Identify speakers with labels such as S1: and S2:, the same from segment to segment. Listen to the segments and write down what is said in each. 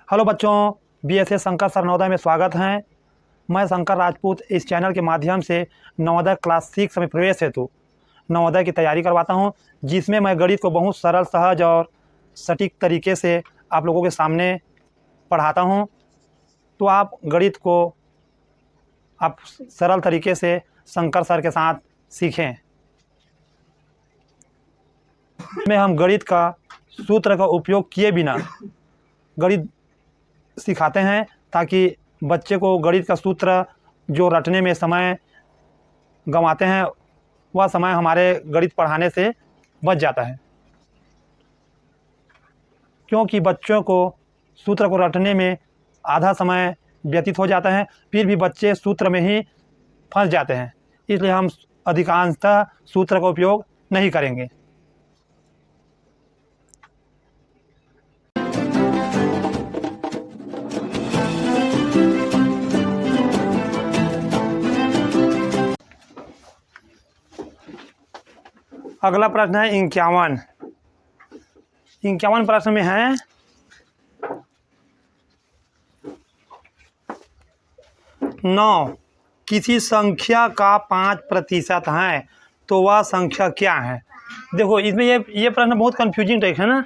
S1: Hello बच्चों, BSA Shankar sir Navodaya में स्वागत है। मैं शंकर राजपूत इस चैनल के माध्यम से नवोदय क्लास 6 में प्रवेश हेतु नवोदय की तैयारी करवाता हूं, जिसमें मैं गणित को बहुत सरल, सहज और सटीक तरीके से आप लोगों के सामने पढ़ाता हूं। तो आप गणित को आप सरल तरीके से शंकर सर के साथ सीखें। में हम गणित का सूत्र का उपयोग किए बिना गणित सिखाते हैं, ताकि बच्चे को गणित का सूत्र जो रटने में समय गंवाते हैं वह समय हमारे गणित पढ़ाने से बच जाता है। क्योंकि बच्चों को सूत्र को रटने में आधा समय व्यतीत हो जाता है, फिर भी बच्चे सूत्र में ही फंस जाते हैं। इसलिए हम अधिकांशतः सूत्र का उपयोग नहीं करेंगे। अगला प्रश्न है 51। 51 प्रश्न में है 9 किसी संख्या का 5% है तो वह संख्या क्या है। देखो, इसमें ये प्रश्न बहुत कंफ्यूजिंग टाइप है ना,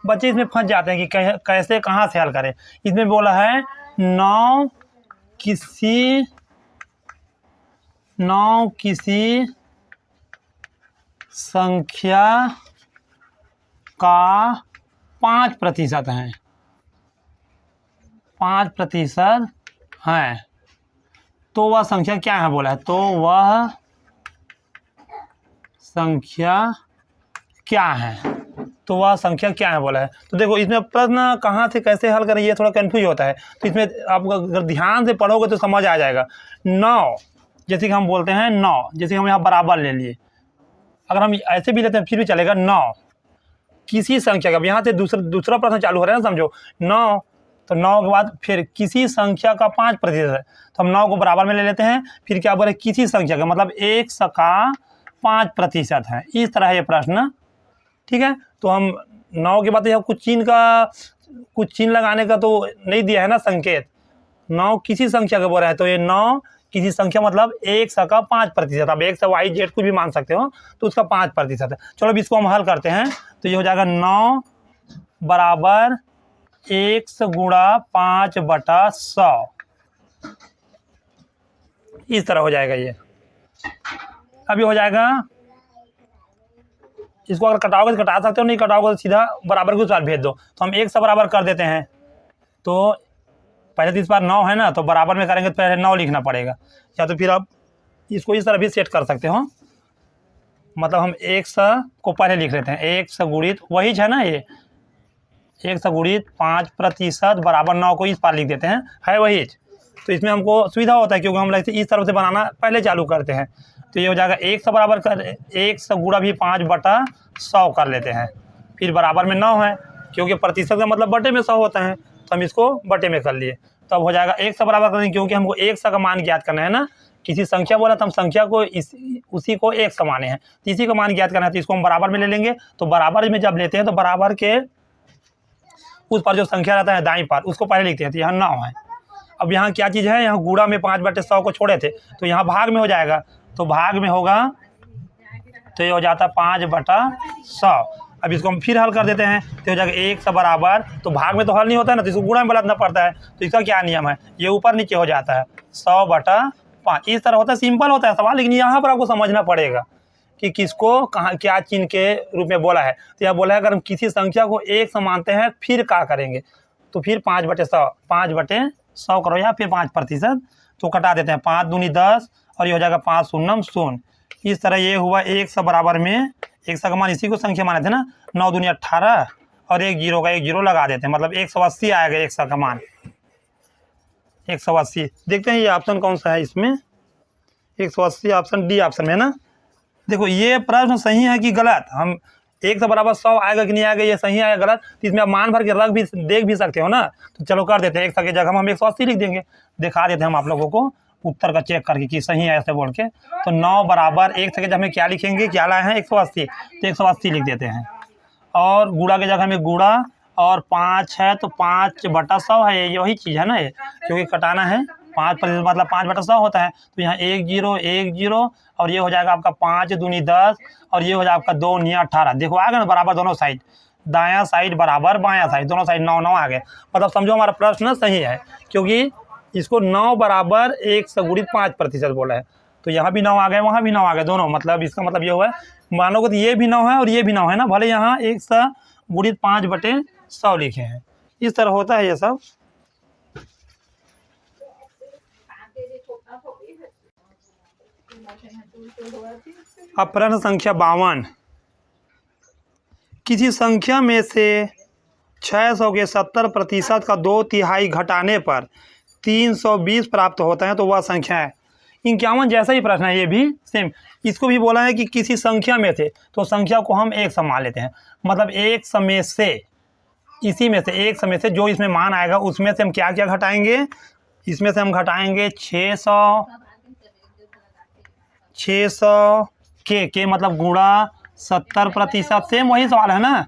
S1: बच्चे इसमें फंस जाते हैं कि कैसे कहाँ से हल करें। इसमें बोला है 9 किसी संख्या का 5% है। 5% है तो वह संख्या क्या है बोला है। तो वह संख्या क्या है, तो वह संख्या क्या है बोला है। तो देखो, इसमें प्रश्न कहाँ से कैसे हल करें ये थोड़ा कंफ्यूज होता है। तो इसमें आप अगर ध्यान से पढ़ोगे तो समझ आ जाएगा। 9 जैसे कि हम बोलते हैं 9, जैसे हम यहाँ बराबर ले लिए, अगर हम ऐसे भी लेते हैं फिर भी चलेगा। 9 किसी संख्या का, यहाँ से दूसरा प्रश्न चालू हो रहा है ना, समझो। 9 तो 9 के बाद फिर किसी संख्या का 5% है, तो हम 9 को बराबर में ले लेते हैं। फिर क्या बोले, किसी संख्या का मतलब 1 का 5% है। इस तरह है ये प्रश्न, ठीक है। तो हम 9 के बाद यहाँ कुछ चिन्ह लगाने का तो नहीं दिया है ना संकेत। 9 किसी संख्या का बोल रहा है, तो ये 9 किसी संख्या मतलब 1 का 5%। अब 1 वाई जेड कुछ भी मान सकते हो, तो उसका 5% है। चलो अब इसको हम हल करते हैं। तो ये हो जाएगा 9 बराबर 1 गुणा 5/100। इस तरह हो जाएगा ये। अभी हो जाएगा, इसको अगर कटाओगे तो कटा सकते हो, नहीं कटाओगे तो सीधा बराबर के साथ भेज दो। तो हम 1 से बराबर कर देते हैं। तो पहले तो इस बार 9 है ना, तो बराबर में करेंगे तो पहले 9 लिखना पड़ेगा, या तो फिर आप इसको इस तरह भी सेट कर सकते हो। मतलब हम 1 को पहले लिख लेते हैं। 1 गुणित वही है ना, ये 1 गुणित 5% बराबर 9 को इस पार लिख देते हैं, है वही। तो इसमें हमको सुविधा होता है, क्योंकि हम इस तरफ से बनाना पहले चालू करते हैं। तो ये हो जाएगा 1 बराबर कर 1 गुणा भी 5/100 कर लेते हैं। फिर बराबर में 9 है, क्योंकि प्रतिशत का मतलब बटे में 100 होता है, तो हम इसको बटे में कर लिए। तो अब हो जाएगा 1 बराबर करेंगे, क्योंकि हमको 1 का मान ज्ञात करना है ना। किसी संख्या बोला तो हम संख्या को उसी को 1 माने हैं, तो इसी का मान ज्ञात करना है। तो इसको हम बराबर में ले लेंगे। तो बराबर में जब लेते हैं तो बराबर के उस पर जो संख्या रहता है दाईं पर, उसको पहले लिखते हैं। तो यहाँ 9 है। अब यहाँ क्या चीज़ है, यहाँ गुणा में 5/100 को छोड़े थे, तो यहाँ भाग में हो जाएगा। तो भाग में होगा तो ये हो जाता 5/100। अब इसको हम फिर हल कर देते हैं। तो हो जाएगा 1 बराबर, तो भाग में तो हल नहीं होता है ना, तो इसको गुणा में बदलना पड़ता है। तो इसका क्या नियम है, ये ऊपर नीचे हो जाता है 100/5। इस तरह होता है, सिंपल होता है सवाल, लेकिन यहाँ पर आपको समझना पड़ेगा कि किसको कहाँ क्या चिन्ह के रूप में बोला है। तो यह बोला है अगर हम किसी संख्या को 1 मानते हैं फिर क्या करेंगे, तो फिर 5/100 करो, या फिर 5%। तो कटा देते हैं, 5 दूनी 10 और ये हो जाएगा 5 शून्य 0। इस तरह ये हुआ 1 बराबर में 1 का मान इसी को संख्या माने थे ना, 9 दूनी 18 और 1 जीरो का 1 जीरो लगा देते हैं, मतलब 180 आएगा 1 का मान 180। देखते हैं ये ऑप्शन कौन सा है इसमें, 180 ऑप्शन डी ऑप्शन में है ना। देखो ये प्रश्न सही है कि गलत, हम 1 बराबर 100 आएगा कि नहीं आएगा, ये सही आएगा गलत, तो इसमें आप मान भर के रख भी देख भी सकते हो ना। तो चलो कर देते हैं, 1 की जगह हम 180 लिख देंगे, दिखा देते हैं हम आप लोगों को उत्तर का चेक करके कि सही है ऐसे बोल के। तो 9 बराबर 1 की जगह में क्या लिखेंगे, क्या लाए हैं 180, तो 180 लिख देते हैं। और गुणा की जगह में गुणा और 5 है तो 5/100 है, ये वही चीज़ है ना ये, क्योंकि कटाना है 5% मतलब 5/100 होता है। तो यहाँ 1 0 1 0 और ये हो जाएगा आपका 5 दूनी 10 और ये हो जाएगा आपका 2 9 18। देखो आ गया ना बराबर दोनों साइड, दायां साइड बराबर बायां साइड, दोनों साइड 9 9 आ गए। मतलब समझो हमारा प्रश्न सही है, क्योंकि इसको 9 बराबर 1 से गुणित 5% बोला है। तो यहाँ भी 9 आ गए, वहाँ भी 9 आ गए, दोनों। मतलब इसका मतलब ये हुआ है, मानोगे तो ये भी 9 है और ये भी 9 है ना, भले यहाँ 1 से गुणित 5/100 लिखे हैं। इस तरह होता है ये सब। अब प्रश्न संख्या 52, किसी संख्या में से 600 के 70% का 2/3 घटाने पर 320 प्राप्त होता है, तो वह संख्या है। 51 जैसा ही प्रश्न है, ये भी सेम। इसको भी बोला है कि किसी संख्या में से, तो संख्या को हम एक मान लेते हैं। मतलब एक समय से, इसी में से एक समय से जो इसमें मान आएगा उसमें से हम क्या क्या घटाएंगे, इसमें से हम घटाएंगे 600 के मतलब गुणा 70%। सेम वही सवाल है ना,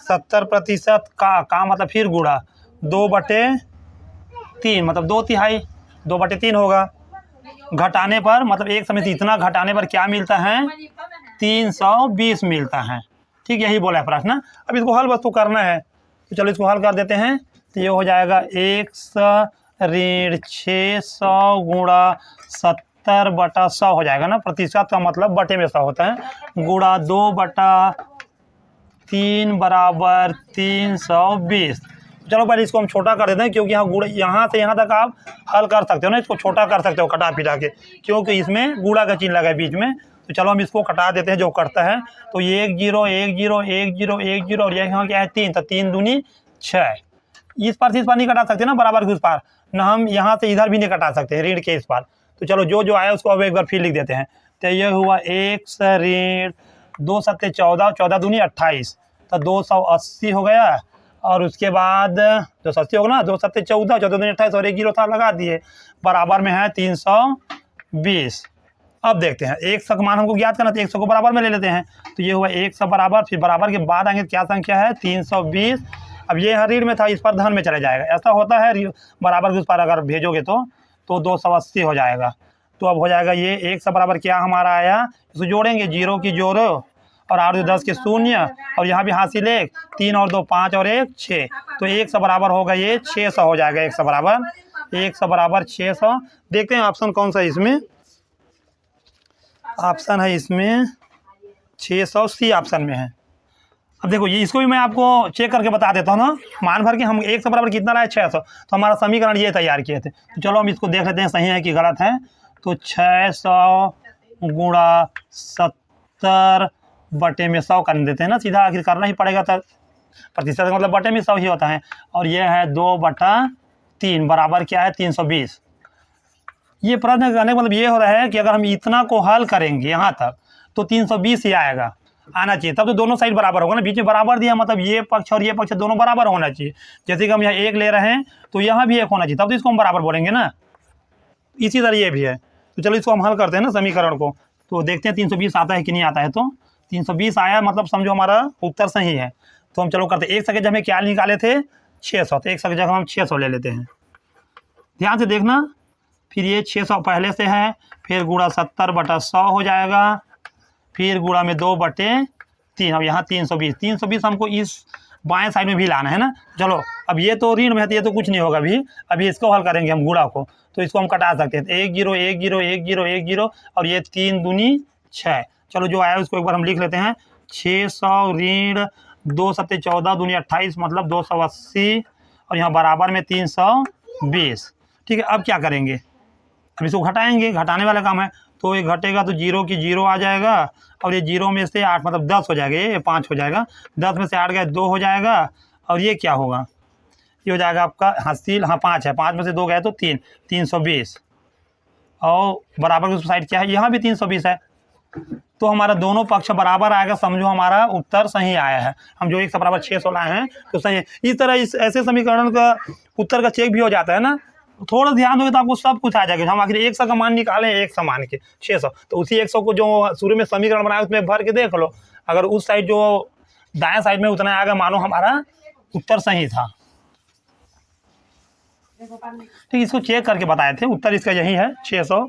S1: 70% का मतलब फिर गुणा 2/3 मतलब 2/3, 2/3 होगा। घटाने पर मतलब एक समय से इतना घटाने पर क्या मिलता है, 320 मिलता है। ठीक, यही बोला है प्रश्न। अब इसको हल बस तो करना है, तो चलो इसको हल कर देते हैं। तो ये हो जाएगा 100-600 गुणा 70/100 हो जाएगा ना, प्रतिशत का मतलब बटे में 100 होता है, गुणा 2/3 बराबर 320। चलो पहले इसको हम छोटा कर देते हैं, क्योंकि यहाँ गुणा, यहाँ से यहाँ तक आप हल कर सकते हो ना, इसको छोटा कर सकते हो कटा पिटा के, क्योंकि इसमें गुणा का चिन्ह लगा है बीच में। तो चलो हम इसको कटा देते हैं जो करता है। तो 1 0 1 0 1 0 1 0 और यहाँ क्या है 3, तो 3 दूनी 6। इस पार से इस पार नहीं कटा सकते ना, बराबर के उस पार ना, हम यहाँ से इधर भी नहीं कटा सकते ऋण के इस पार। तो चलो जो जो आया उसको अब एक बार फिर लिख देते हैं। तो ये हुआ 1 से ऋण 2 7 14, 14 दूनी 28, तो 280 हो गया। और उसके बाद 280 होगा ना, 2 7 14, 14 दूनी 28 और 1 0 था, लगा दिए, बराबर में है 320। अब देखते हैं 100 का मान हमको ज्ञात करना, तो 100 को बराबर में ले लेते हैं। तो ये हुआ 100 बराबर, फिर बराबर के बाद आएंगे क्या संख्या है 320। अब ये यहाँ ऋण में था, इस पर धन में चला जाएगा, ऐसा होता है। बराबर के उस पर अगर भेजोगे तो 280 हो जाएगा। तो अब हो जाएगा ये 100 बराबर क्या हमारा आया, इसको जोड़ेंगे, 0 की जोड़ो और 8 2 10 के 0 और यहाँ भी हासिल 1, 3 और 2 5 और 1 6। तो 100 बराबर होगा ये 600 हो जाएगा। 100 बराबर 600। देखते हैं ऑप्शन कौन सा है इसमें। ऑप्शन है इसमें 600, सी ऑप्शन में है। अब देखो ये, इसको भी मैं आपको चेक करके बता देता हूँ ना, मान भर के हम 100 बराबर कितना लाए 600, तो हमारा समीकरण ये तैयार किए थे। तो चलो हम इसको देख लेते हैं सही है कि गलत है। तो 600 गुणा 70 बटे में 100 कर देते हैं ना, सीधा आखिर करना ही पड़ेगा, तो प्रतिशत का मतलब बटे में 100 ही होता है। और ये है 2/3 बराबर क्या है 320। ये प्रश्न करने का मतलब ये हो रहा है कि अगर हम इतना को हल करेंगे यहाँ तक तो 320 ही आएगा, आना चाहिए, तब तो दोनों साइड बराबर होगा ना। बीच में बराबर दिया मतलब ये पक्ष और ये पक्ष दोनों बराबर होना चाहिए। जैसे कि हम यहाँ 1 ले रहे हैं तो यहाँ भी 1 होना चाहिए, तब तो इसको हम बराबर बोलेंगे ना। इसी तरह ये भी है। तो चलो इसको हम हल करते हैं ना समीकरण को, तो देखते हैं 320 आता है कि नहीं आता है। तो 320 आया, मतलब समझो हमारा उत्तर सही है। तो हम चलो करते हैं, 100 की जगह क्या निकाले थे 600, तो 100 की जगह हम 600 ले लेते हैं। ध्यान से देखना, फिर ये 600 पहले से है, फिर गुणा 70/100 हो जाएगा, फिर गुणा में 2/3। अब यहाँ 320 हमको इस बाएं साइड में भी लाना है ना। चलो अब ये तो ऋण में है तो ये तो कुछ नहीं होगा अभी इसको हल करेंगे हम गुणा को, तो इसको हम कटा सकते हैं। 1 0 1 0 1 0 1 0 और ये 3 दूनी 6। चलो जो आया उसको एक बार हम लिख लेते हैं। 600 ऋण 2 7 14 दूनी 28 मतलब 280 और यहाँ बराबर में 320। ठीक है, अब क्या करेंगे, अब इसको घटाएंगे, घटाने वाला काम है। तो ये घटेगा तो 0 की 0 आ जाएगा और ये 0 में से 8 मतलब 10 हो जाएगा, ये 5 हो जाएगा, 10 में से 8 गए 2 हो जाएगा और ये क्या होगा, ये हो जाएगा आपका हासिल, हाँ 5 है, 5 में से 2 गए तो 3, 320 और बराबर की उस साइड क्या है, यहाँ भी 320 है। तो हमारा दोनों पक्ष बराबर आएगा, समझो हमारा उत्तर सही आया है। हम जो 100 बराबर 600 लाए हैं तो सही है। इस तरह इस ऐसे समीकरण का उत्तर का चेक भी हो जाता है ना, थोड़ा ध्यान दोगे तो आपको सब कुछ आ जाएगा। हम आखिर 100 का मान निकाले, 100 मान के 600, तो उसी 100 को जो शुरू में समीकरण बनाया उसमें भर के देख लो, अगर उस साइड जो दाएं साइड में उतना आएगा, मानो हमारा उत्तर सही था। ठीक, इसको चेक करके बताए थे, उत्तर इसका यही है 600।